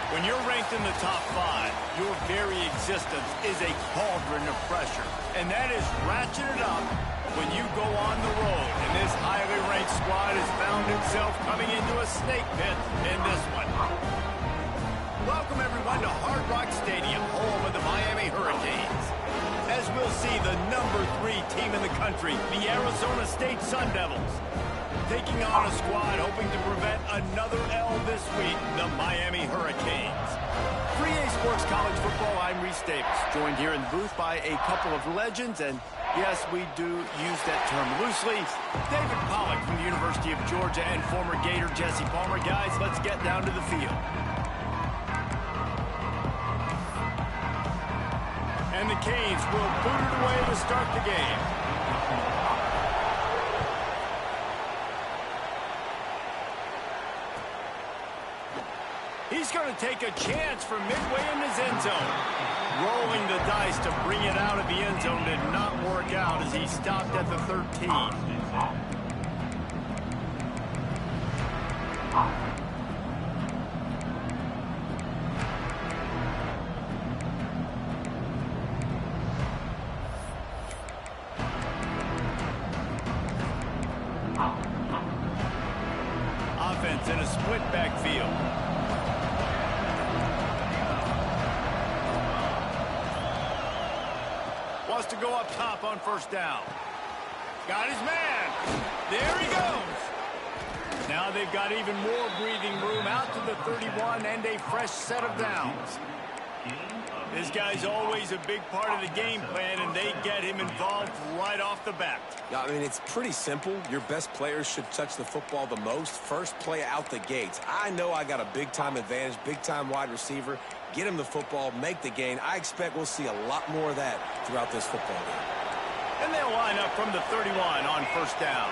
When you're ranked in the top 5, your very existence is a cauldron of pressure. And that is ratcheted up when you go on the road. And this highly ranked squad has found itself coming into a snake pit in this one. Welcome, everyone, to Hard Rock Stadium, home of the Miami Hurricanes. As we'll see, the number 3 team in the country, the Arizona State Sun Devils, taking on a squad hoping to prevent another L this week, the Miami Hurricanes. 3A Sports College Football, I'm Reese Davis, joined here in the booth by a couple of legends, and yes, we do use that term loosely. David Pollack from the University of Georgia and former Gator Jesse Palmer. Guys, let's get down to the field. And the Canes will boot it away to start the game. He's going to take a chance from midway in his end zone. Rolling the dice to bring it out of the end zone did not work out as he stopped at the 13. Offense in a split backfield. Wants to go up top on first down. Got his man. There he goes. Now they've got even more breathing room out to the 31 and a fresh set of downs. This guy's always a big part of the game plan, and they get him involved right off the bat. Yeah, I mean, it's pretty simple. Your best players should touch the football the most. First play out the gates. I know I got a big-time advantage, big-time wide receiver. Get him the football, make the gain. I expect we'll see a lot more of that throughout this football game. And they'll line up from the 31 on first down.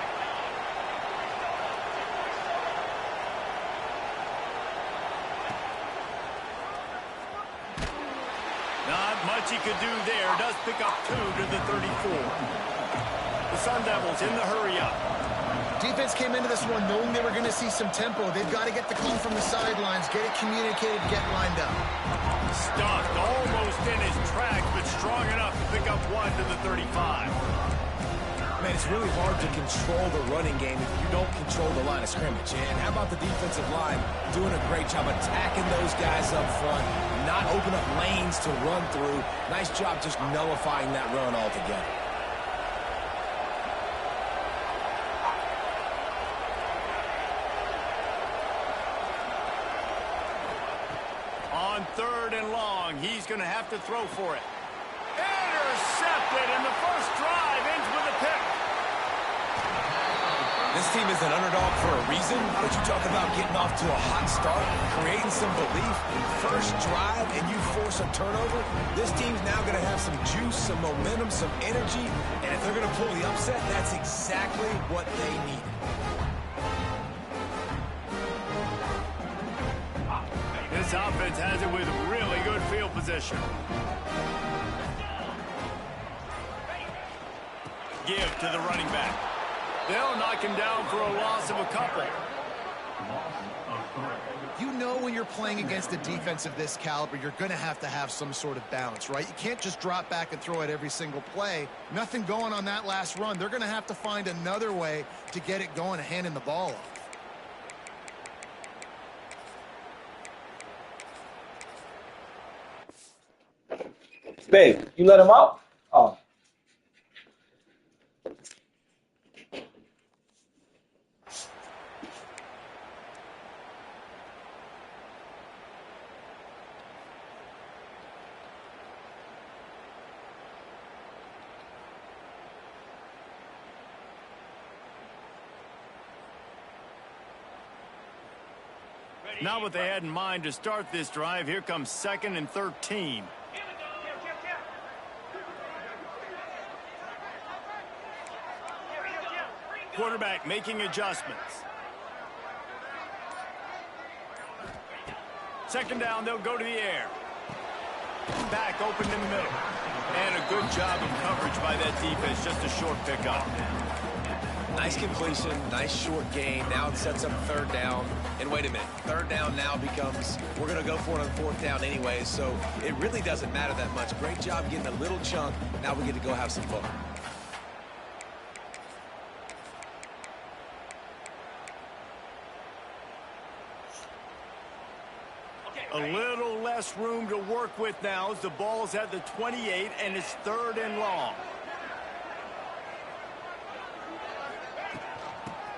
Not much he could do there. Does pick up 2 to the 34. The Sun Devils in the hurry-up. Defense came into this one knowing they were going to see some tempo. They've got to get the call from the sidelines, get it communicated, get lined up. Stuffed almost in his tracks, but strong enough to pick up 1 to the 35. Man, it's really hard to control the running game if you don't control the line of scrimmage. And how about the defensive line doing a great job attacking those guys up front, not open up lanes to run through. Nice job just nullifying that run altogether. On 3rd and long, he's going to have to throw for it. Intercepted, and the first drive ends with a pick. This team is an underdog for a reason, but you talk about getting off to a hot start, creating some belief, first drive, and you force a turnover. This team's now going to have some juice, some momentum, some energy, and if they're going to pull the upset, that's exactly what they need. This offense has it with really good field position. Give to the running back. They'll knock him down for a loss of a couple. You know when you're playing against a defense of this caliber, you're going to have some sort of balance, right? You can't just drop back and throw it every single play. Nothing going on that last run. They're going to have to find another way to get it going, handing the ball off. Babe, you let him out? Oh. Not what they had in mind to start this drive. Here comes 2nd and 13. Quarterback making adjustments. 2nd down, they'll go to the air. Back open in the middle. And a good job of coverage by that defense. Just a short pickup. Nice completion, nice short gain. Now it sets up third down. And wait a minute, third down now becomes, we're going to go for it on fourth down anyway, so it really doesn't matter that much. Great job getting a little chunk. Now we get to go have some fun. A little less room to work with now as the ball's at the 28 and it's third and long.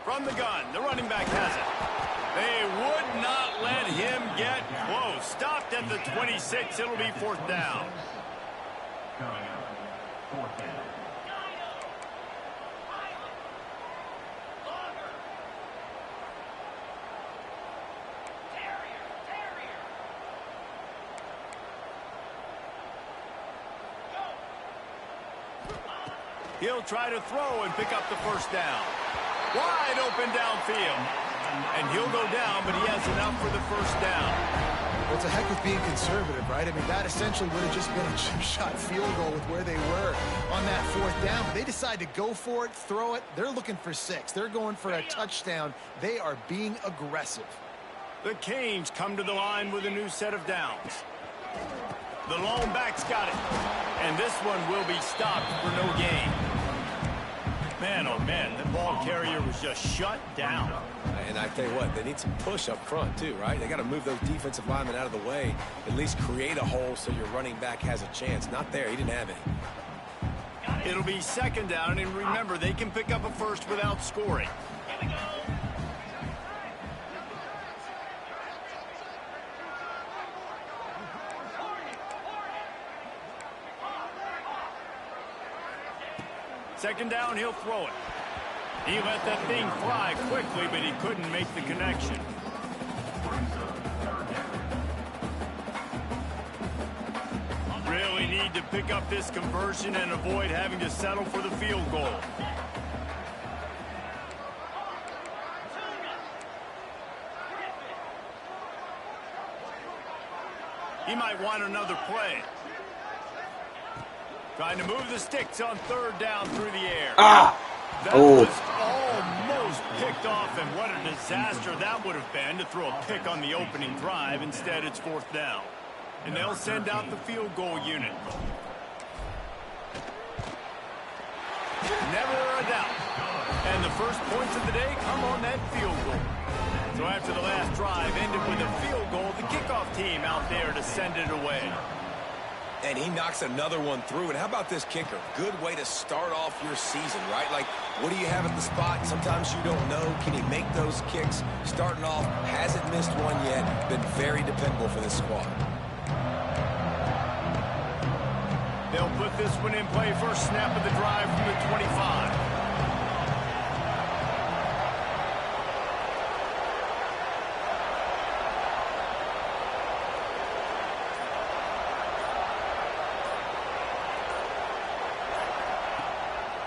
From the gun, the running back has it. They would not let him get close. Stopped at the 26. It'll be fourth down. He'll try to throw and pick up the first down. Wide open downfield. And he'll go down, but he has enough for the first down. Well, it's a heck of being conservative, right? I mean, that essentially would have just been a chip shot field goal with where they were on that fourth down. But they decide to go for it, throw it. They're looking for 6. They're going for a touchdown. They are being aggressive. The Canes come to the line with a new set of downs. The lone back's got it. And this one will be stopped for no gain. Man, oh man, the ball carrier was just shut down. And I tell you what, they need some push up front too, right? They got to move those defensive linemen out of the way, at least create a hole so your running back has a chance. Not there, he didn't have any. It'll be second down, and remember, they can pick up a first without scoring. Here we go. Second down, he'll throw it. He let that thing fly quickly, but he couldn't make the connection. Really need to pick up this conversion and avoid having to settle for the field goal. He might want another play. Trying to move the sticks on third down through the air. That was almost picked off, and what a disaster that would have been to throw a pick on the opening drive. Instead, it's fourth down. And they'll send out the field goal unit. Never a doubt. And the first points of the day come on that field goal. So after the last drive ended with a field goal, the kickoff team out there to send it away. And he knocks another one through. And how about this kicker? Good way to start off your season, right? Like, what do you have at the spot? Sometimes you don't know. Can he make those kicks? Starting off, hasn't missed one yet. Been very dependable for this squad. They'll put this one in play. First snap of the drive from the 25.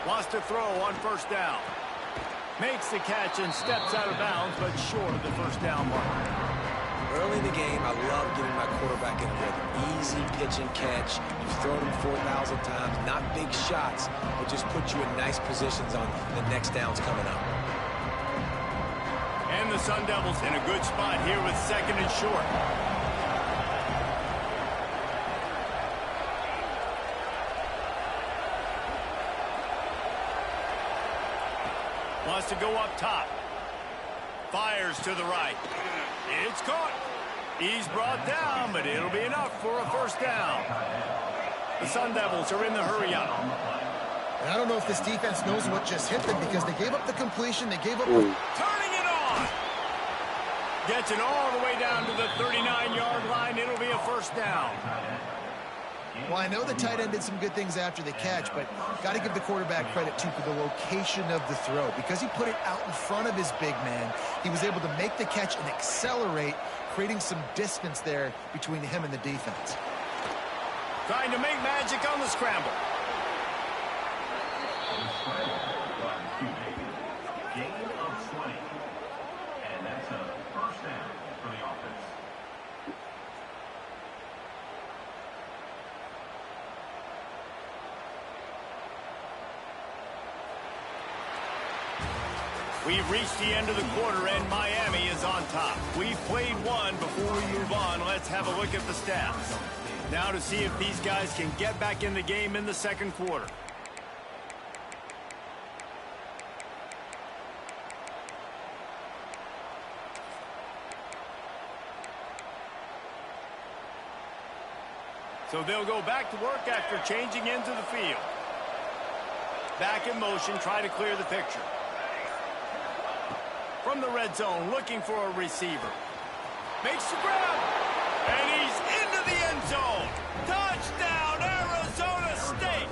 Wants to throw on first down. Makes the catch and steps out of bounds, but short of the first down mark. Early in the game, I love getting my quarterback in rhythm. Easy pitch and catch. You've thrown him 4,000 times. Not big shots, but just put you in nice positions on the next downs coming up. And the Sun Devils in a good spot here with second and short. Wants to go up top. Fires to the right. It's caught. He's brought down, but it'll be enough for a first down. The Sun Devils are in the hurry up. And I don't know if this defense knows what just hit them because they gave up the completion. They gave up... Turning it on. Gets it all the way down to the 39-yard line. It'll be a first down. Well, I know the tight end did some good things after the catch, but got to give the quarterback credit, too, for the location of the throw. Because he put it out in front of his big man, he was able to make the catch and accelerate, creating some distance there between him and the defense. Trying to make magic on the scramble. Gain of 20. And that's a first down for the offense. We've reached the end of the quarter, and Miami is on top. We've played one. Before we move on, let's have a look at the stats. Now to see if these guys can get back in the game in the second quarter. So they'll go back to work after changing into the field. Back in motion, try to clear the picture. From the red zone, looking for a receiver. Makes the grab. And he's into the end zone. Touchdown, Arizona State.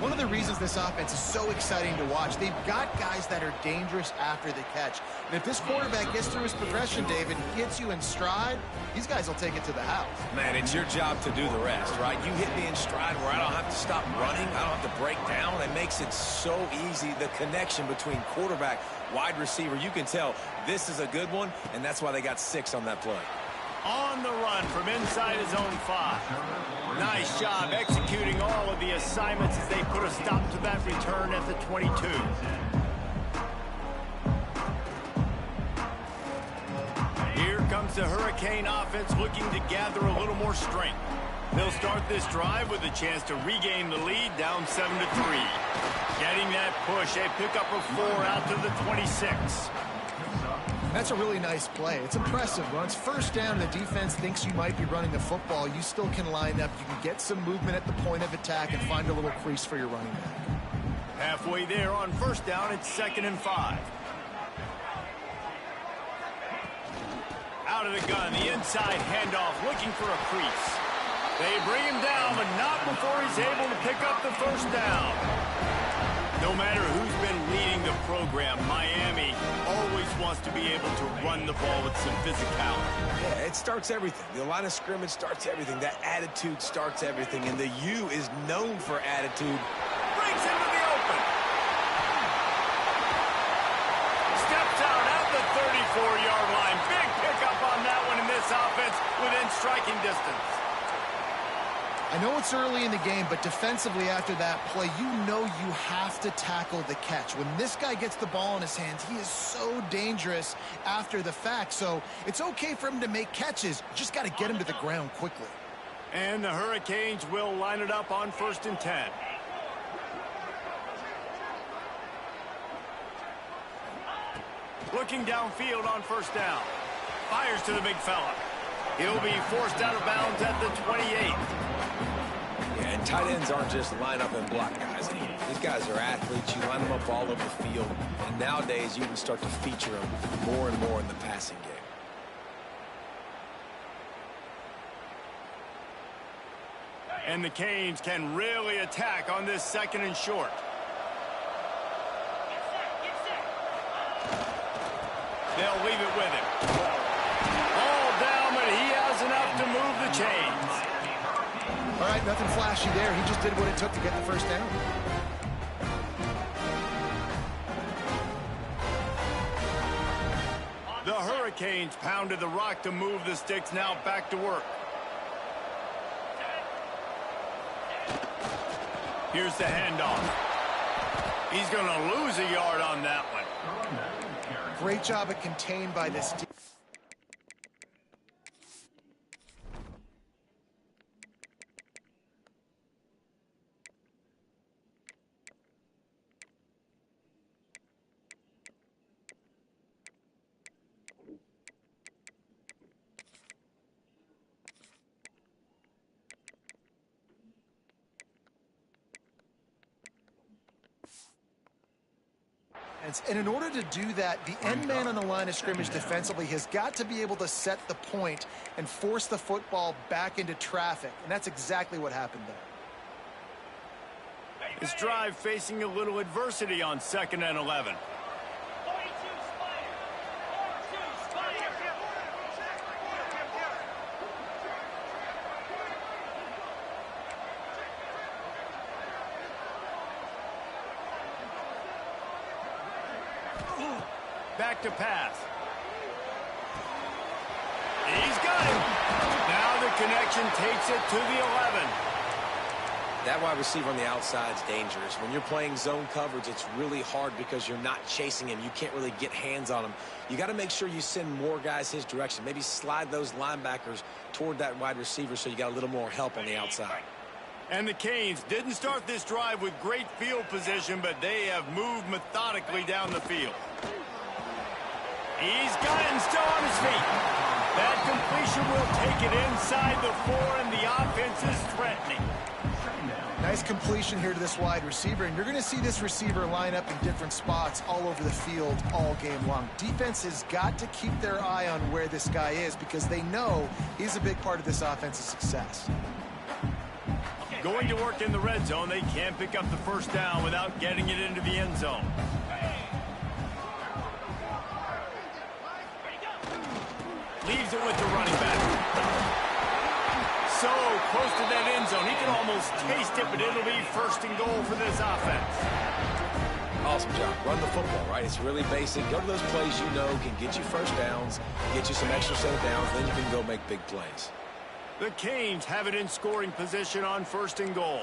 One of the reasons this offense is so exciting to watch, they've got guys that are dangerous after the catch. And if this quarterback gets through his progression, David, gets you in stride, these guys will take it to the house. Man, it's your job to do the rest, right? You hit me in stride where I don't have to stop running. I don't have to break down. It makes it so easy, the connection between quarterback, wide receiver. You can tell this is a good one, and that's why they got 6 on that play. On the run from inside his own 5. Nice job executing all of the assignments as they put a stop to that return at the 22. Here comes the Hurricane offense looking to gather a little more strength. They'll start this drive with a chance to regain the lead down 7-3. Getting that push, a pickup of 4 out to the 26. That's a really nice play. It's impressive. When it's first down, the defense thinks you might be running the football. You still can line up. You can get some movement at the point of attack and find a little crease for your running back. Halfway there on first down, it's 2nd and 5. Out of the gun, the inside handoff, looking for a crease. They bring him down, but not before he's able to pick up the first down. No matter who's been leading the program, Miami always wants to be able to run the ball with some physicality. Yeah, it starts everything. The line of scrimmage starts everything. That attitude starts everything, and the U is known for attitude. Brings him to the open. Steps out at the 34-yard line. Big pickup on that one in this offense within striking distance. I know it's early in the game, but defensively after that play, you know you have to tackle the catch. When this guy gets the ball in his hands, he is so dangerous after the fact. So it's okay for him to make catches. Just got to get him to the ground quickly. And the Hurricanes will line it up on 1st and 10. Looking downfield on first down. Fires to the big fella. He'll be forced out of bounds at the 28. Yeah, and tight ends aren't just line up and block guys. These guys are athletes. You line them up all over the field. And nowadays, you can start to feature them more and more in the passing game. And the Canes can really attack on this 2nd and short. They'll leave it with him. All down, but he has enough to move the chains. All right, nothing flashy there. He just did what it took to get the first down. The Hurricanes pounded the rock to move the sticks. Now back to work. Here's the handoff. He's going to lose a yard on that one. Great job at contained by this team. And in order to do that, the end man on the line of scrimmage defensively has got to be able to set the point and force the football back into traffic. And that's exactly what happened there. This drive facing a little adversity on 2nd and 11. Back to pass. He's got him. Now the connection takes it to the 11. That wide receiver on the outside is dangerous. When you're playing zone coverage, it's really hard because you're not chasing him. You can't really get hands on him. You got to make sure you send more guys his direction. Maybe slide those linebackers toward that wide receiver so you got a little more help on the outside. And the Canes didn't start this drive with great field position, but they have moved methodically down the field. He's got it and still on his feet. That completion will take it inside the 4, and the offense is threatening. Nice completion here to this wide receiver, and you're going to see this receiver line up in different spots all over the field all game long. Defense has got to keep their eye on where this guy is because they know he's a big part of this offense's success. Going to work in the red zone, they can't pick up the first down without getting it into the end zone. Leaves it with the running back. So close to that end zone, he can almost taste it, but it'll be first and goal for this offense. Awesome job. Run the football, right? It's really basic. Go to those plays you know can get you first downs, get you some extra set of downs, then you can go make big plays. The Canes have it in scoring position on first and goal.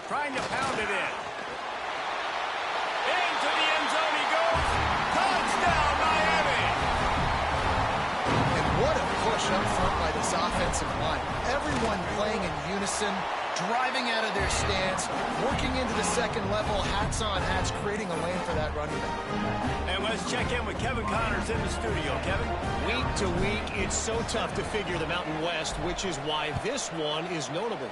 Trying to pound it in. Into the end zone he goes. Touchdown, Miami! And what a push up front by this offensive line. Everyone playing in unison, driving out of their stance, working into the second level, hats on hats, creating a lane for that running back. And let's check in with Kevin Connors in the studio. Kevin? Week to week, it's so tough to figure the Mountain West, which is why this one is notable.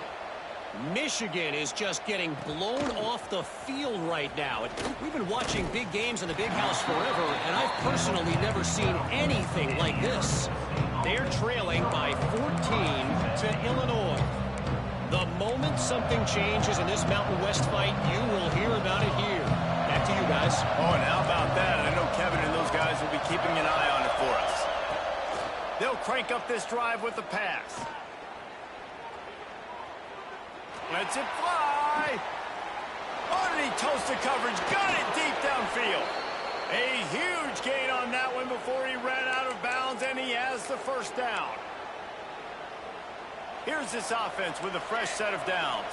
Michigan is just getting blown off the field right now. We've been watching big games in the Big House forever, and I've personally never seen anything like this. They're trailing by 14 to Illinois. The moment something changes in this Mountain West fight, you will hear about it here. Back to you guys. Oh, and how about that? I know Kevin and those guys will be keeping an eye on it for us. They'll crank up this drive with the pass. Lets it fly. Underneath toasted coverage. Got it deep downfield. A huge gain on that one before he ran out of bounds, and he has the first down. Here's this offense with a fresh set of downs.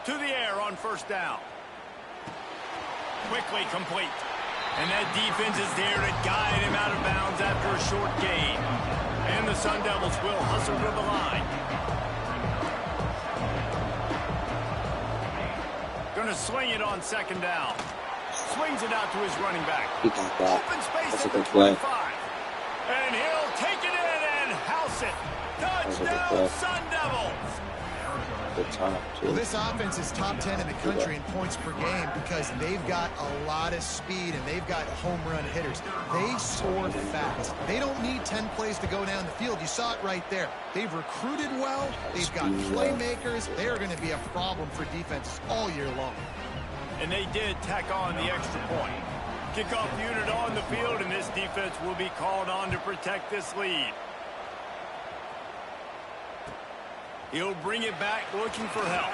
To the air on first down. Quickly complete. And that defense is there to guide him out of bounds after a short gain. And the Sun Devils will hustle to the line. Going to swing it on second down. Swings it out to his running back. Open space at the 25. And he'll take it in and house it. Touchdown, Sun Devils. Well, this offense is top 10 in the country in points per game because they've got a lot of speed and they've got home run hitters. They score fast. They don't need 10 plays to go down the field. You saw it right there. They've recruited well. They've got playmakers. They are going to be a problem for defenses all year long. And they did tack on the extra point. Kickoff unit on the field, and this defense will be called on to protect this lead. He'll bring it back looking for help.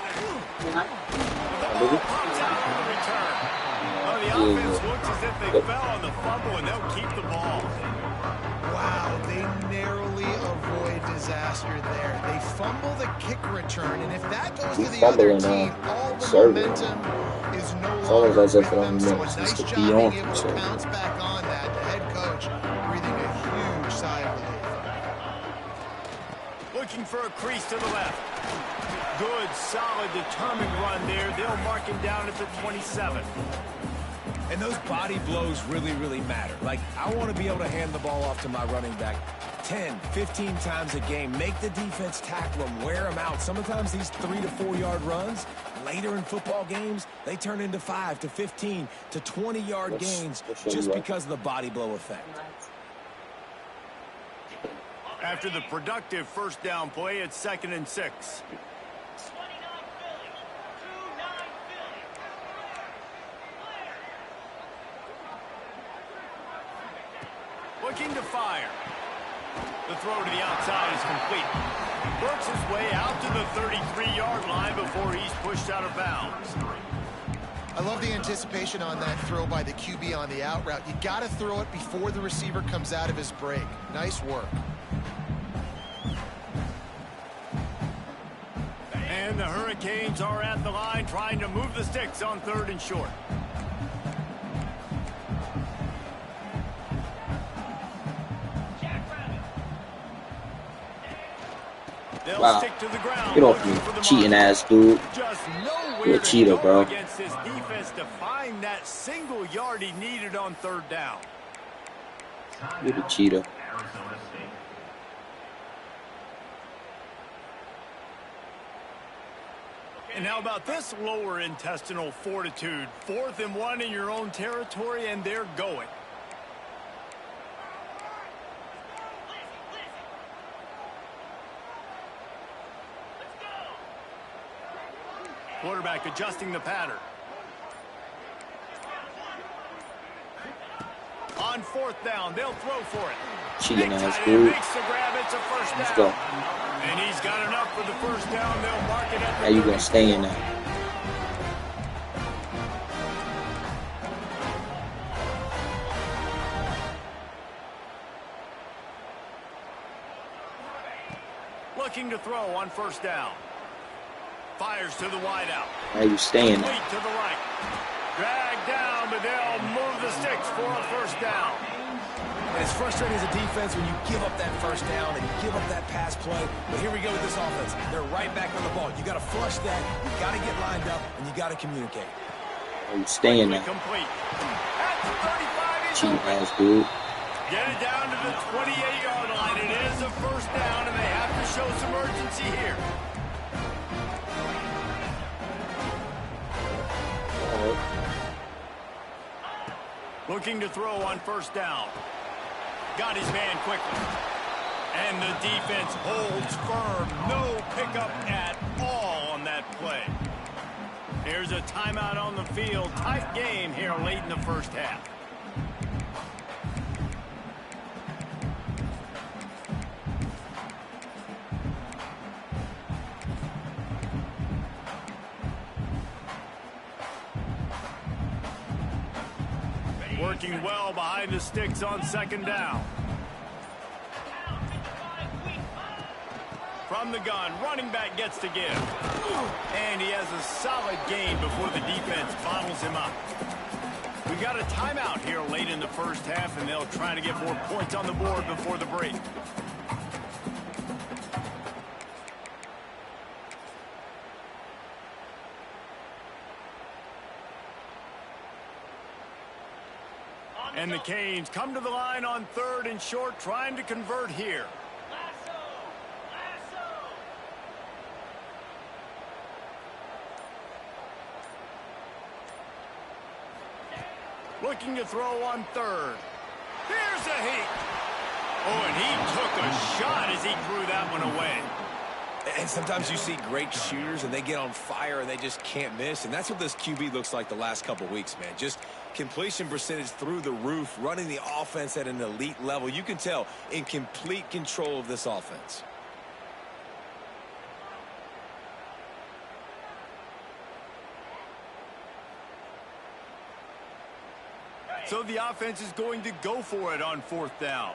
The ball pops out on the return. Well, the offense looks as if they fell on the fumble, and they'll keep the ball. Wow, they narrowly avoid disaster there. They fumble the kick return, and if that goes to the other team, all the momentum is no longer with them. So a nice job being able to bounce back on that. The head coach breathing a huge sigh of relief. Looking for a crease to the left. Good, solid, determined run there. They'll mark him down at the 27. And those body blows really, really matter. Like, I want to be able to hand the ball off to my running back 10, 15 times a game. Make the defense tackle them, wear them out. Sometimes these 3 to 4 yard runs, later in football games, they turn into 5 to 15 to 20 yard gains just because of the body blow effect. After the productive first down play, it's 2nd and 6. Looking to fire. The throw to the outside is complete. Works his way out to the 33-yard line before he's pushed out of bounds. I love the anticipation on that throw by the QB on the out route. You got to throw it before the receiver comes out of his break. Nice work. And the Hurricanes are at the line trying to move the sticks on 3rd and short. They'll Wow. stick to the ground. Get off me, cheating ass dude. Just nowhere You're a cheater, to go bro. against this defense to find that single yard he needed on 3rd down. You're the cheater. Arizona State. And how about this lower intestinal fortitude? 4th and 1 in your own territory, and they're going. Quarterback adjusting the pattern. On 4th down, they'll throw for it. Cheating Big ass tight end dude. makes the grab. It's a first down. Let's go. And he's got enough for the first down. They'll mark it at the Now you gonna 34. stay in there. Looking to throw on 1st down. Fires to the wideout. Now you staying there. Complete to the right. Drag down, but they'll move the sticks for a first down. And it's frustrating as a defense when you give up that first down and you give up that pass play. But here we go with this offense. They're right back on the ball. You got to flush that. You got to get lined up, and you got to communicate. Now you staying there. Complete. At the 35, he's Cheating open. ass dude. Get it down to the 28-yard line. It is a first down, and they have to show some urgency here. Looking to throw on 1st down. Got his man quickly. And the defense holds firm. No pickup at all on that play. Here's a timeout on the field. Tight game here late in the first half. Working well behind the sticks on 2nd down. From the gun, running back gets to give. And he has a solid gain before the defense bottles him up. We got a timeout here late in the first half, and they'll try to get more points on the board before the break. And the Canes come to the line on 3rd and short, trying to convert here. Looking to throw on 3rd. Here's a heat. Oh, and he took a shot as he threw that one away. And sometimes you see great shooters, and they get on fire, and they just can't miss. And that's what this QB looks like the last couple weeks, man. Just completion percentage through the roof, running the offense at an elite level. You can tell in complete control of this offense. So the offense is going to go for it on 4th down.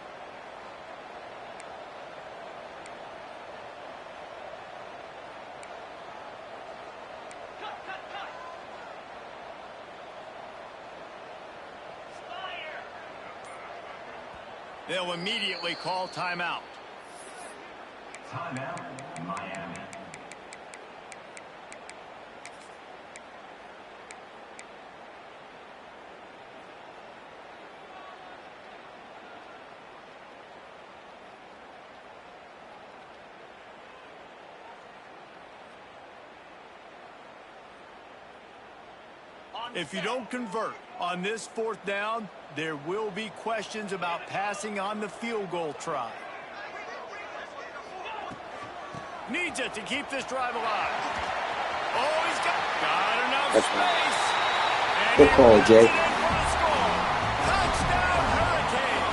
They'll immediately call timeout. Timeout, Miami. If you don't convert on this 4th down, there will be questions about passing on the field goal try. Needs it to keep this drive alive. Oh, he's got enough That's space. And good call, he Jay. runs it in for a score. Touchdown, Hurricane.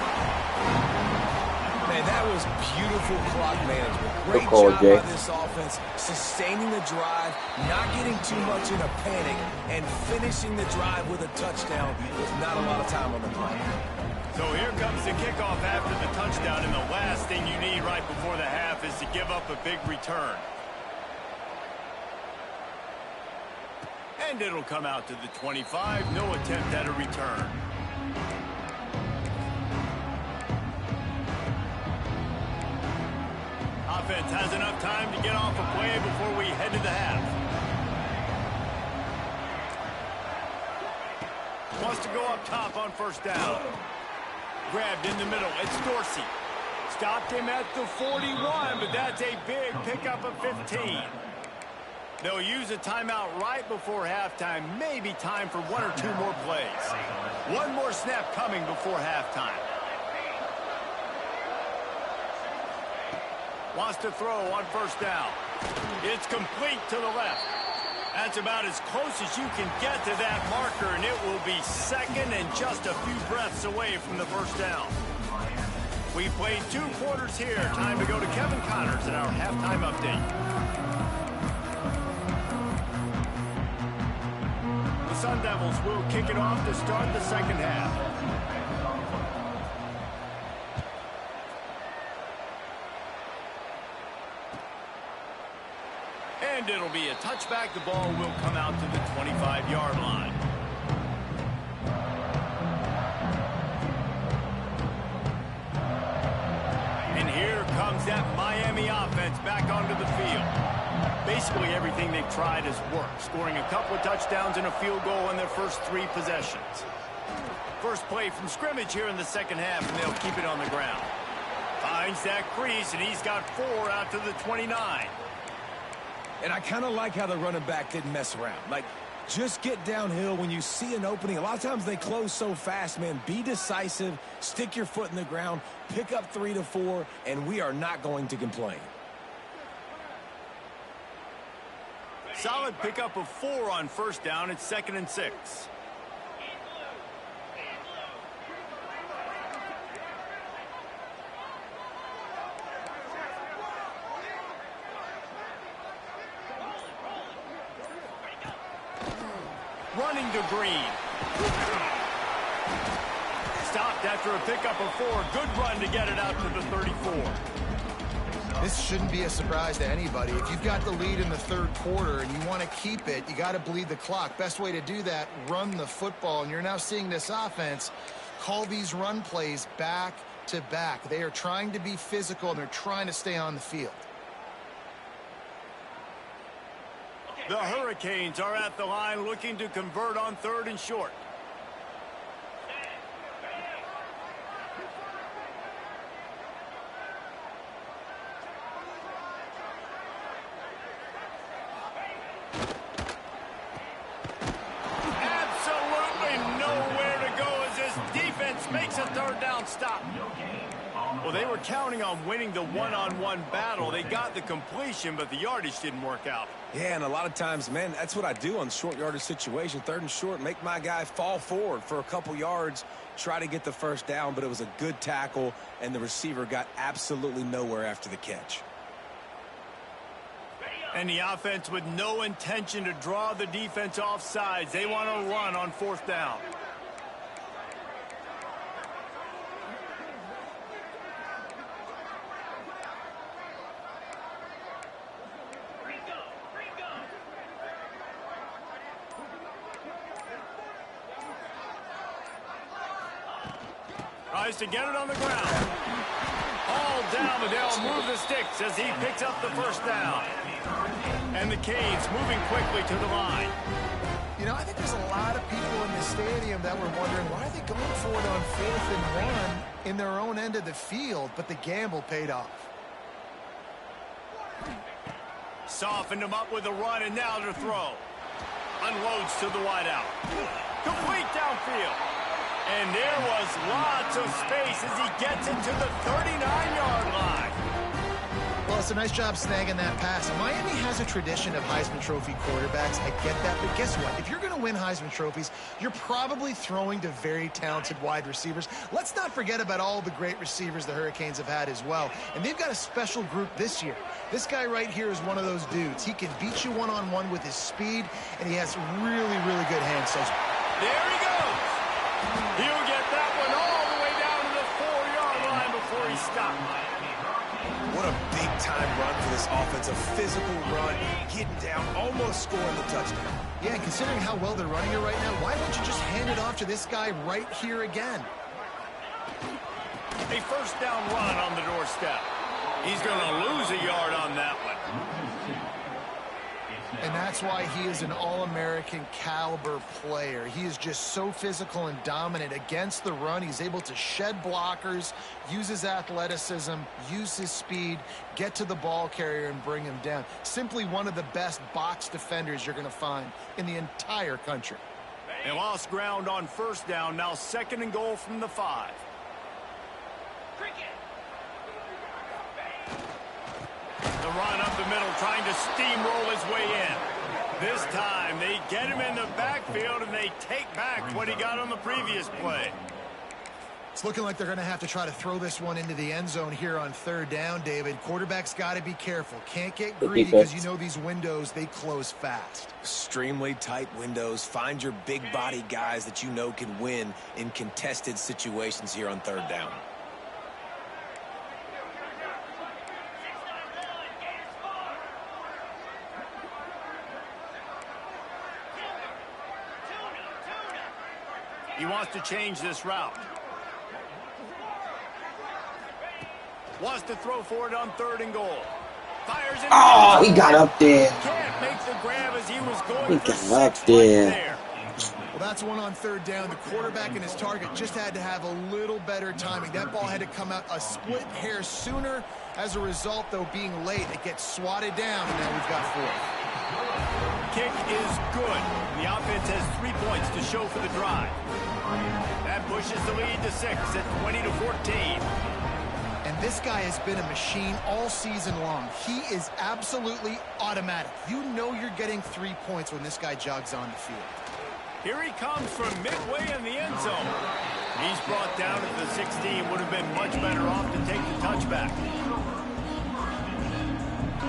Man, that was was beautiful clock management. Great call, job Jay. by this offense, sustaining the drive, not getting too much in a panic, and finishing the drive with a touchdown with not a lot of time on the clock. So here comes the kickoff after the touchdown, and the last thing you need right before the half is to give up a big return. And it'll come out to the 25. No attempt at a return. Offense has enough time to get off a play before we head to the half. Wants to go up top on first down. Grabbed in the middle. It's Dorsey. Stopped him at the 41, but that's a big pickup of 15. They'll use a timeout right before halftime. Maybe time for one or two more plays. One more snap coming before halftime. Wants to throw on first down. It's complete to the left. That's about as close as you can get to that marker, and it will be second and just a few breaths away from the first down. We played 2 quarters here. Time to go to Kevin Connors in our halftime update. The Sun Devils will kick it off to start the second half. And it'll be a touchback. The ball will come out to the 25-yard line. And here comes that Miami offense back onto the field. Basically everything they've tried has worked, scoring a couple of touchdowns and a field goal in their first 3 possessions. First play from scrimmage here in the second half, and they'll keep it on the ground. Finds that crease, and he's got 4 out to the 29. And I kind of like how the running back didn't mess around. Like, just get downhill when you see an opening. A lot of times they close so fast, man. Be decisive, stick your foot in the ground, pick up 3 to 4, and we are not going to complain. Solid pickup of 4 on first down. It's 2nd and 6. Running to Green. Stopped after a pickup of 4. Good run to get it out to the 34. This shouldn't be a surprise to anybody. If you've got the lead in the third quarter and you want to keep it, you got to bleed the clock. Best way to do that, run the football. And you're now seeing this offense call these run plays back to back. They are trying to be physical, and they're trying to stay on the field. The Hurricanes are at the line looking to convert on 3rd and short. Absolutely nowhere to go as this defense makes a 3rd down stop. Well, they were counting on winning the one-on-one battle. They got the completion, but the yardage didn't work out. Yeah, and a lot of times, man, that's what I do on short yardage situation. 3rd and short, make my guy fall forward for a couple yards, try to get the first down, but it was a good tackle, and the receiver got absolutely nowhere after the catch. And the offense with no intention to draw the defense off sides. They want to run on 4th down. Tries to get it on the ground. All down, but they'll move the sticks as he picks up the first down. And the Canes moving quickly to the line. You know, I think there's a lot of people in the stadium that were wondering, why are they going for it on 4th and 1 in their own end of the field? But the gamble paid off. Softened him up with a run, and now to throw. Unloads to the wideout. Complete downfield. And there was lots of space as he gets it to the 39-yard line. Well, It's a nice job snagging that pass. Miami has a tradition of Heisman Trophy quarterbacks. I get that, but guess what? If you're going to win Heisman Trophies, you're probably throwing to very talented wide receivers. Let's not forget about all the great receivers the Hurricanes have had as well. And they've got a special group this year. This guy right here is one of those dudes. He can beat you one-on-one with his speed, and he has really, really good hands. So there he goes. He'll get that one all the way down to the 4-yard line before he stopped. What a big-time run for this offense. A physical run, getting down, almost scoring the touchdown. Yeah, and considering how well they're running it right now, why don't you just hand it off to this guy right here again? A first down run on the doorstep. He's going to lose a yard on that one. And that's why he is an All-American caliber player. He is just so physical and dominant against the run. He's able to shed blockers, use his athleticism, use his speed, get to the ball carrier and bring him down. Simply one of the best box defenders you're going to find in the entire country. They lost ground on first down. Now 2nd and goal from the 5. The run up the middle, trying to steamroll his way in. This time, they get him in the backfield, and they take back what he got on the previous play. It's looking like they're going to have to try to throw this one into the end zone here on 3rd down, David. Quarterback's got to be careful. Can't get greedy because you know these windows, they close fast. Extremely tight windows. Find your big body guys that you know can win in contested situations here on 3rd down. He wants to change this route. Wants to throw for it on 3rd and goal. Fires it. Oh, he got up there. Can't make the grab as he was going He for got up 6 there. right there. Well, that's one on 3rd down. The quarterback and his target just had to have a little better timing. That ball had to come out a split hair sooner. As a result, though, being late, it gets swatted down, and now we've got 4th. Kick is good. The offense has 3 points to show for the drive. That pushes the lead to 6 at 20-14. And this guy has been a machine all season long. He is absolutely automatic. You know you're getting 3 points when this guy jogs on the field. Here he comes from midway in the end zone. He's brought down at the 16. Would have been much better off to take the touchback.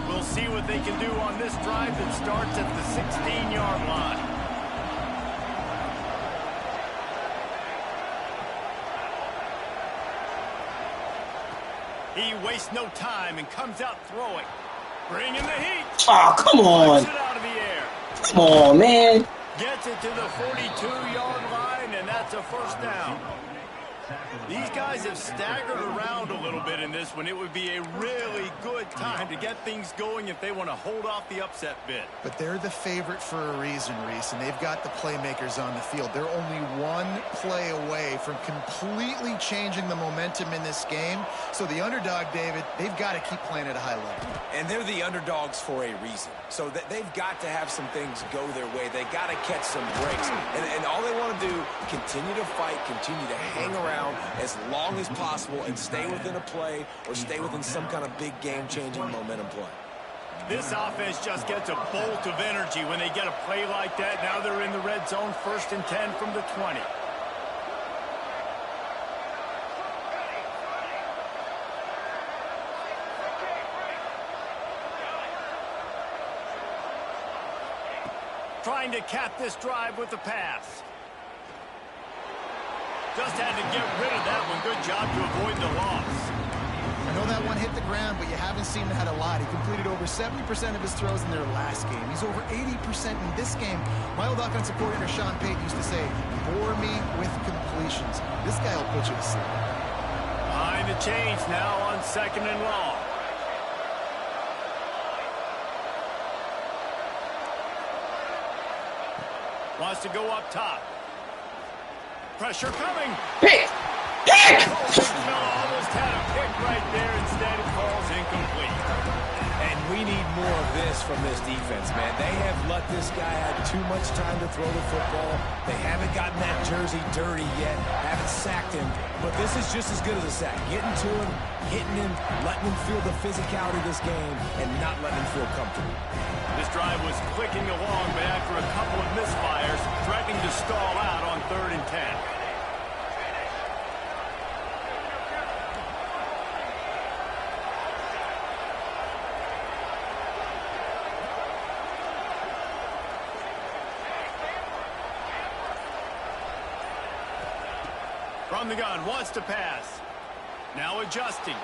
We'll see what they can do on this drive that starts at the 16-yard line. He wastes no time and comes out throwing. Bringing the heat. Oh, come on. Puts it out of the air. Come on, man. Gets it to the 42-yard line, and that's a first down. These guys have staggered around a little bit in this one. It would be a really good time to get things going if they want to hold off the upset bid. But they're the favorite for a reason, Reese, and they've got the playmakers on the field. They're only one play away from completely changing the momentum in this game. So the underdog, David, they've got to keep playing at a high level. And they're the underdogs for a reason. So they've got to have some things go their way. They got to catch some breaks. And all they want to do, continue to fight, continue to hang around as long as possible and stay within a play or stay within some kind of big game-changing momentum play. This offense just gets a bolt of energy when they get a play like that. Now they're in the red zone, 1st and 10 from the 20. Trying to cap this drive with the pass. Just had to get rid of that one. Good job to avoid the loss. I know that one hit the ground, but you haven't seen him had a lot. He completed over 70% of his throws in their last game. He's over 80% in this game. My old offensive coordinator, Sean Payton, used to say, bore me with completions. This guy will put you to sleep. Behind the chains now on 2nd and long. Wants to go up top. Pressure coming. Pick! Pick! Oh, big fella almost had a pick right there. Instead, it falls incomplete. And we need more of this from this defense, man. They have let this guy have too much time to throw the football. They haven't gotten that jersey dirty yet, haven't sacked him, but this is just as good as a sack. Getting to him, hitting him, letting him feel the physicality of this game, and not letting him feel comfortable. This drive was clicking along, but after a couple of misfires, threatening to stall out on 3rd and 10. From the gun, wants to pass. Now adjusting.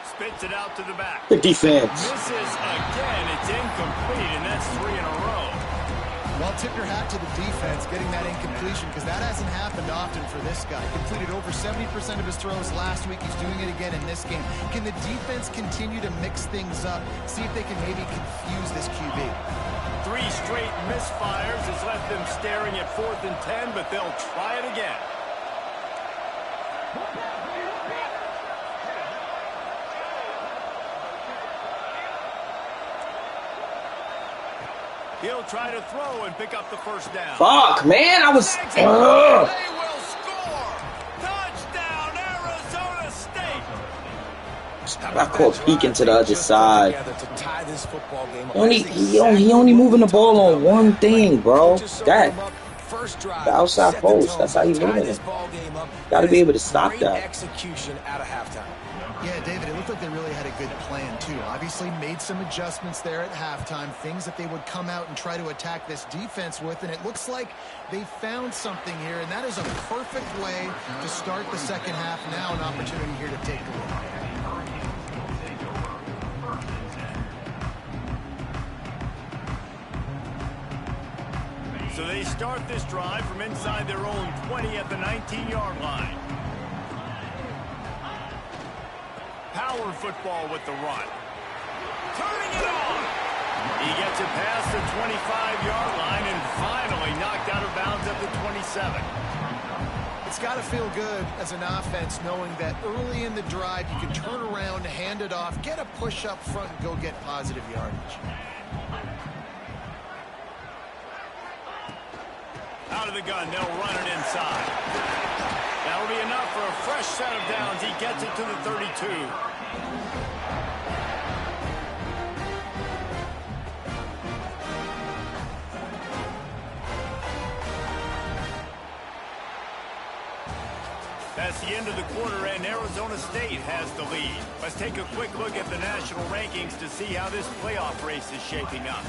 Spits it out to the back. The defense. Misses again. It's incomplete, and that's 3 in a row. Well, tip your hat to the defense getting that incompletion, because that hasn't happened often for this guy. Completed over 70% of his throws last week. He's doing it again in this game. Can the defense continue to mix things up, see if they can maybe confuse this QB? 3 straight misfires has left them staring at 4th and 10, but they'll try it again. He'll try to throw and pick up the first down. Fuck, man, I was. They will score. Touchdown, Arizona State. I caught peeking to the other side. To tie this football game. He only moving the ball on one thing, bro. That. First drive, The outside post. That's how he's moving it. Got to be able to stop that. Execution out of halftime. Yeah, David, it looked like they really had a good plan, too. Obviously made some adjustments there at halftime, things that they would come out and try to attack this defense with, and it looks like they found something here, and that is a perfect way to start the second half. Now an opportunity here to take the lead. So they start this drive from inside their own 20 at the 19-yard line. Power football with the run. Turning it on. He gets it past the 25-yard line and finally knocked out of bounds at the 27. It's got to feel good as an offense knowing that early in the drive you can turn around, hand it off, get a push up front, and go get positive yardage. Out of the gun, they'll run it inside. That'll be enough for a fresh set of downs. He gets it to the 32. That's the end of the quarter, and Arizona State has the lead. Let's take a quick look at the national rankings to see how this playoff race is shaping up.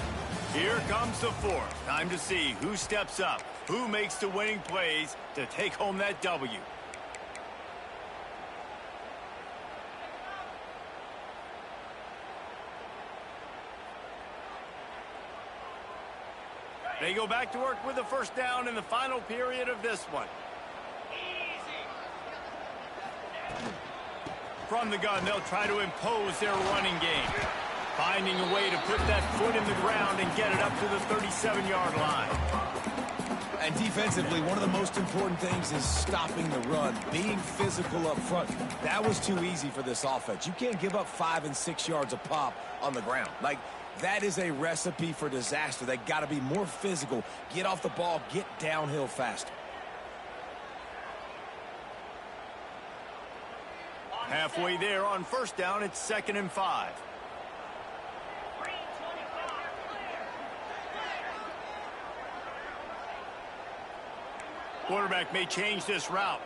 Here comes the fourth. Time to see who steps up, who makes the winning plays to take home that W. They go back to work with the first down in the final period of this one. From the gun, they'll try to impose their running game. Finding a way to put that foot in the ground and get it up to the 37-yard line. And defensively, one of the most important things is stopping the run, being physical up front. That was too easy for this offense. You can't give up 5 and 6 yards a pop on the ground. Like, that is a recipe for disaster. They got to be more physical, get off the ball, get downhill faster. Halfway there on first down, it's 2nd and 5. Quarterback may change this route.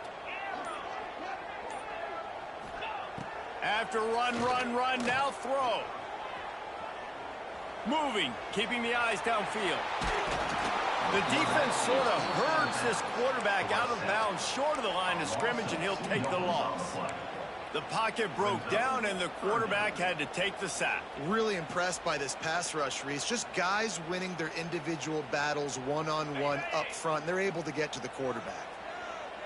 After run, now throw. Moving, keeping the eyes downfield. The defense sort of herds this quarterback out of bounds short of the line of scrimmage, and he'll take the loss. The pocket broke down, and the quarterback had to take the sack. Really impressed by this pass rush, Reese. Just guys winning their individual battles one-on-one up front. They're able to get to the quarterback.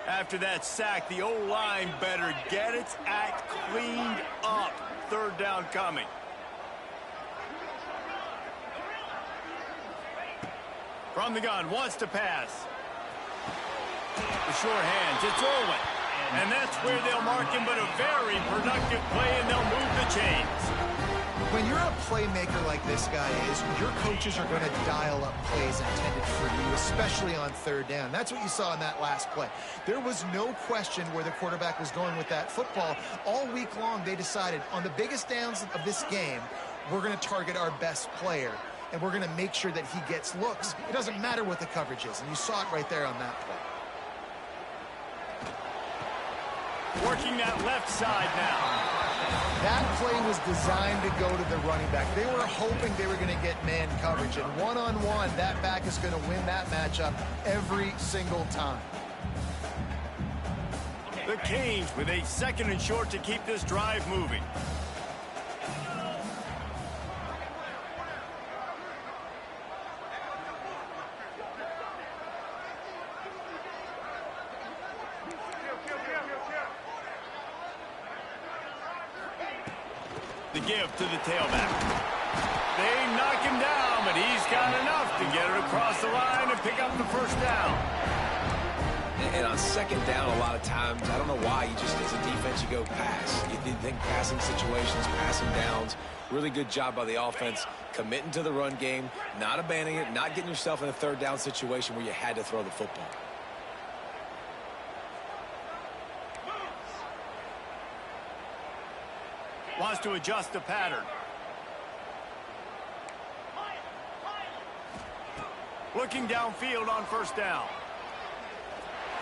After that sack, the O-line better get its act cleaned up. 3rd down coming. From the gun, wants to pass. The short hands, it's Irwin. And that's where they'll mark him, but a very productive play, and they'll move the chains. When you're a playmaker like this guy is, your coaches are going to dial up plays intended for you, especially on third down. That's what you saw in that last play. There was no question where the quarterback was going with that football. All week long, they decided on the biggest downs of this game, we're going to target our best player, and we're going to make sure that he gets looks. It doesn't matter what the coverage is, and you saw it right there on that play. Working that left side now. That play was designed to go to the running back. They were hoping they were going to get man coverage, and one-on-one, that back is going to win that matchup every single time. The Canes with a 2nd and short to keep this drive moving. The give to the tailback. They knock him down, but he's got enough to get it across the line and pick up the first down. And on 2nd down, a lot of times, I don't know why, you just, as a defense, you go pass. You think passing situations, passing downs. Really good job by the offense, committing to the run game, not abandoning it, not getting yourself in a 3rd down situation where you had to throw the football. Wants to adjust the pattern. Looking downfield on 1st down.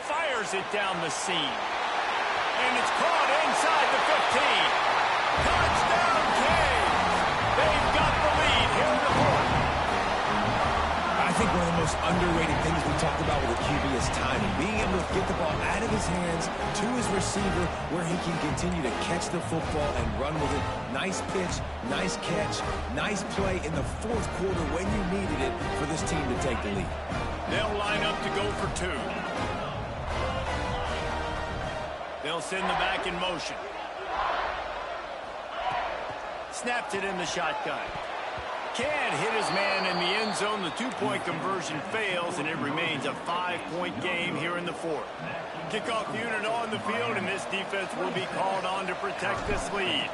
Fires it down the seam. And it's caught inside the 15. Touchdown, Canes! They've got the lead here in the 4th. I think one of the most underrated things we talked about with the QB is timing. Being able to get the ball out of his hands to his receiver where he can continue to catch the football and run with it. Nice pitch, nice catch, nice play in the 4th quarter when you needed it for this team to take the lead. They'll line up to go for 2. They'll send the back in motion. Snapped it in the shotgun. Can't hit his man in the end zone. The 2-point conversion fails, and it remains a 5-point game here in the 4th. Kickoff unit on the field, and this defense will be called on to protect this lead.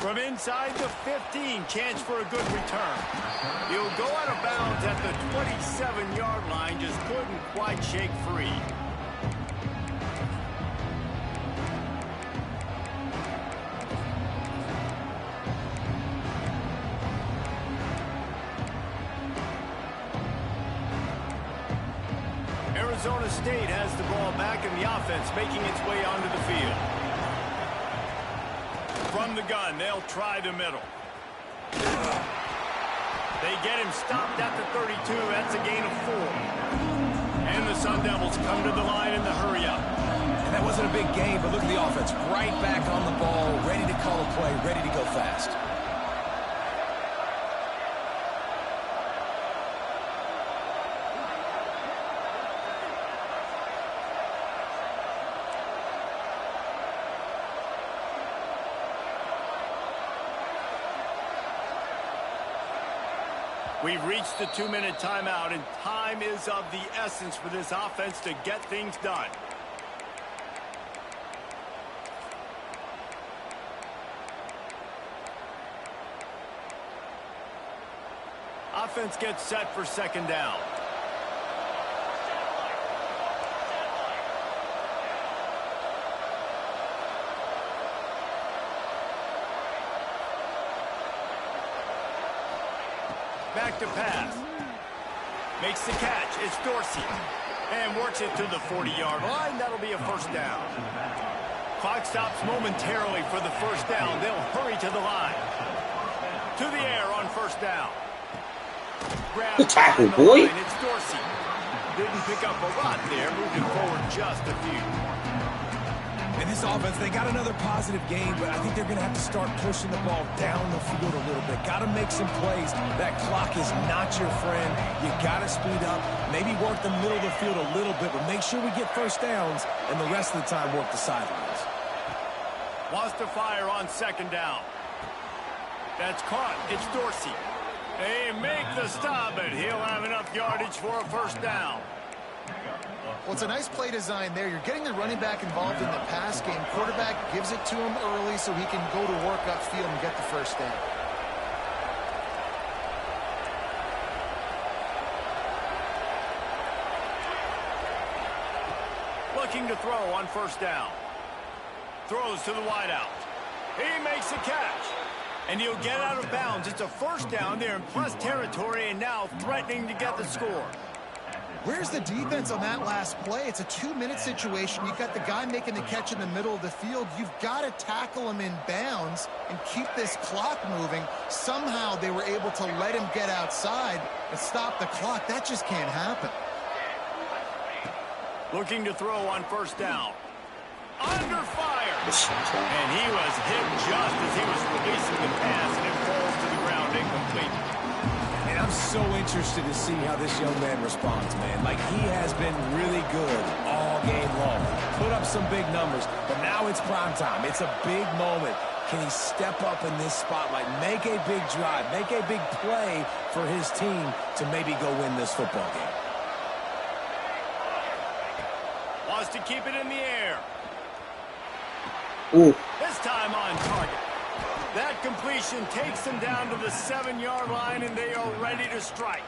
From inside the 15, chance for a good return. He'll go out of bounds at the 27-yard line, just couldn't quite shake free. Arizona State has the ball back, and the offense making its way onto the field. From the gun, they'll try the middle. They get him stopped at the 32. That's a gain of 4. And the Sun Devils come to the line in the hurry-up. And that wasn't a big gain, but look at the offense. Right back on the ball, ready to call a play, ready to go fast. We've reached the 2-minute timeout, and time is of the essence for this offense to get things done. Offense gets set for 2nd down. Back to pass. Makes the catch. It's Dorsey. And works it to the 40-yard line. That'll be a 1st down. Clock stops momentarily for the 1st down. They'll hurry to the line. To the air on 1st down. Good tackle, boy. It's Dorsey. Didn't pick up a lot there. Moving forward just a few. In this offense, they got another positive game, but I think they're going to have to start pushing the ball down the field a little bit. Got to make some plays. That clock is not your friend. You got to speed up, maybe work the middle of the field a little bit, but make sure we get 1st downs, and the rest of the time work the sidelines. Wants to fire on 2nd down. That's caught. It's Dorsey. They make the stop, but he'll have enough yardage for a 1st down. Well, it's a nice play design there. You're getting the running back involved in the pass game. Quarterback gives it to him early so he can go to work upfield and get the first down. Looking to throw on first down. Throws to the wideout. He makes the catch. And he'll get out of bounds. It's a first down there in plus territory and now threatening to get the score. Where's the defense on that last play? It's a 2-minute situation. You've got the guy making the catch in the middle of the field. You've got to tackle him in bounds and keep this clock moving. Somehow they were able to let him get outside and stop the clock. That just can't happen. Looking to throw on first down. Under fire. And he was hit just as he was releasing the pass, and it falls to the ground incomplete. And I'm so interested to see how this young man responds, man. Like, he has been really good all game long. Put up some big numbers, but now it's prime time. It's a big moment. Can he step up in this spotlight, make a big drive, make a big play for his team to maybe go win this football game? Wants to keep it in the air. Ooh. This time on target. That completion takes them down to the 7-yard line, and they are ready to strike.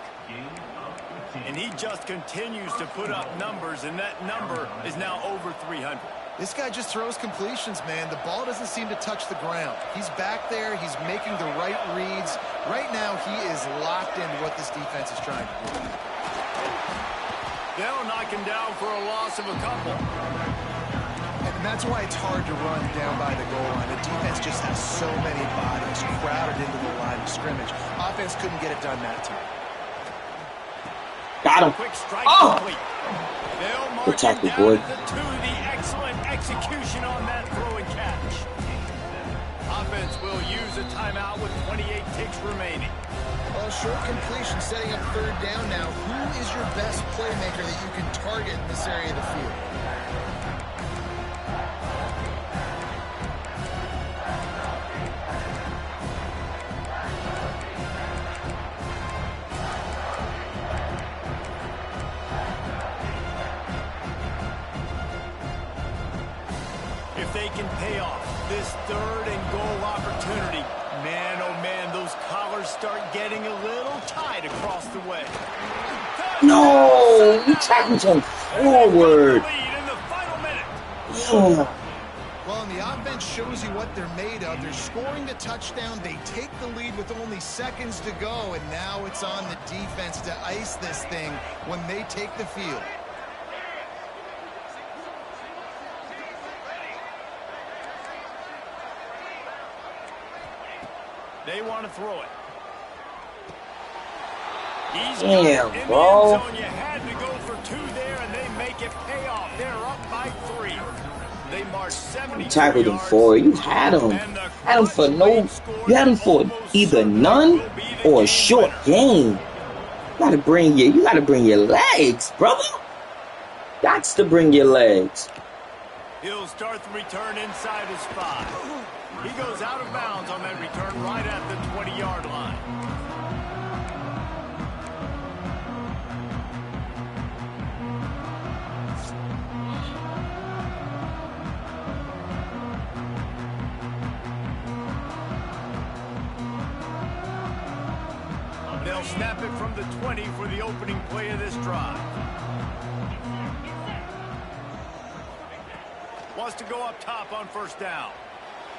And he just continues to put up numbers, and that number is now over 300. This guy just throws completions, man. The ball doesn't seem to touch the ground. He's back there. He's making the right reads. Right now, he is locked into what this defense is trying to do. They'll knock him down for a loss of a couple. And that's why it's hard to run down by the goal line. The defense just has so many bodies crowded into the line of scrimmage. Offense couldn't get it done that time. Got him. Quick strike Oh! complete. They'll mark Good tackle, him boy. down at the 2. The excellent execution on that throw and catch. Offense will use a timeout with 28 ticks remaining. Well, short completion setting up third down now. Who is your best playmaker that you can target in this area of the field? If they can pay off this third and goal opportunity, man, oh man, those collars start getting a little tight across the way. No! He tackled him forward. Lead in the final minute. Yeah. Well, and the offense shows you what they're made of. They're scoring the touchdown. They take the lead with only seconds to go, and now it's on the defense to ice this thing when they take the field. They want to throw it. He's Damn, in the bro. end zone. You had to go for 2 there, and they make it pay off. They're up by 3. They march 70. You tackled him for it. You had him. Had him for no. You had him for either none or a short game. You gotta bring your legs, brother. Gots to bring your legs. He'll start the return inside his 5. He goes out of bounds on that return right at the 20-yard line. They'll snap it from the 20 for the opening play of this drive. Wants to go up top on first down.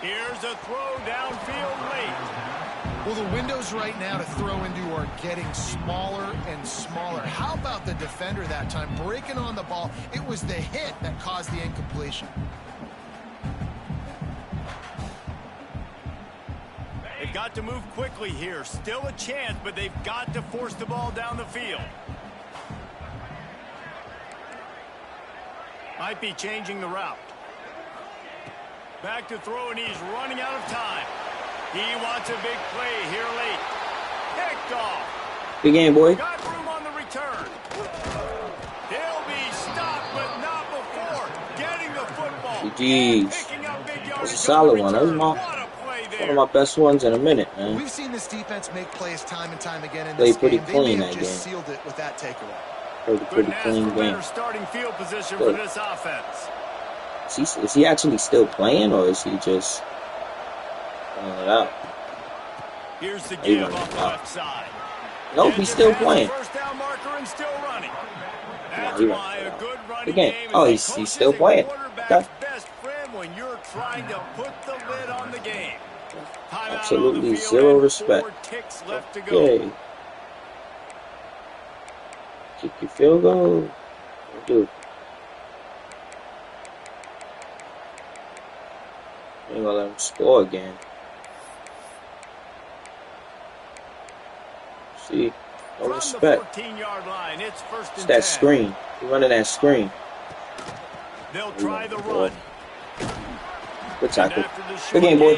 Here's a throw downfield late. Well, the windows right now to throw into are getting smaller and smaller. How about the defender that time breaking on the ball? It was the hit that caused the incompletion. They've got to move quickly here. Still a chance, but they've got to force the ball down the field. Might be changing the route. Back to throw, and he's running out of time. He wants a big play here late. Picked off. Big game, boy. Got room on the return. He'll be stopped, but not before getting the football. GG's. Picking up big yardage That's a solid one. That was return. my- What a play there. One of my best ones in a minute, man. We've seen this defense make plays time and time again in Played this pretty game. clean They may have that just game. sealed it with that takeaway. Pretty clean game. Starting field position for this offense. Is he actually still playing, or is he just throwing it out? Here's the give off the left side. Nope, he's still playing. First down marker and still running. That's No, why a good running game. game Oh, is he's still playing. quarterback's best friend when you're trying to put the lid on the game. Absolutely zero respect. Okay. Kick your field goal. Dude. Ain't gonna let him score again. See? No respect. It's that screen. You're running that screen. They'll try the run. Good tackle. Good game, boy.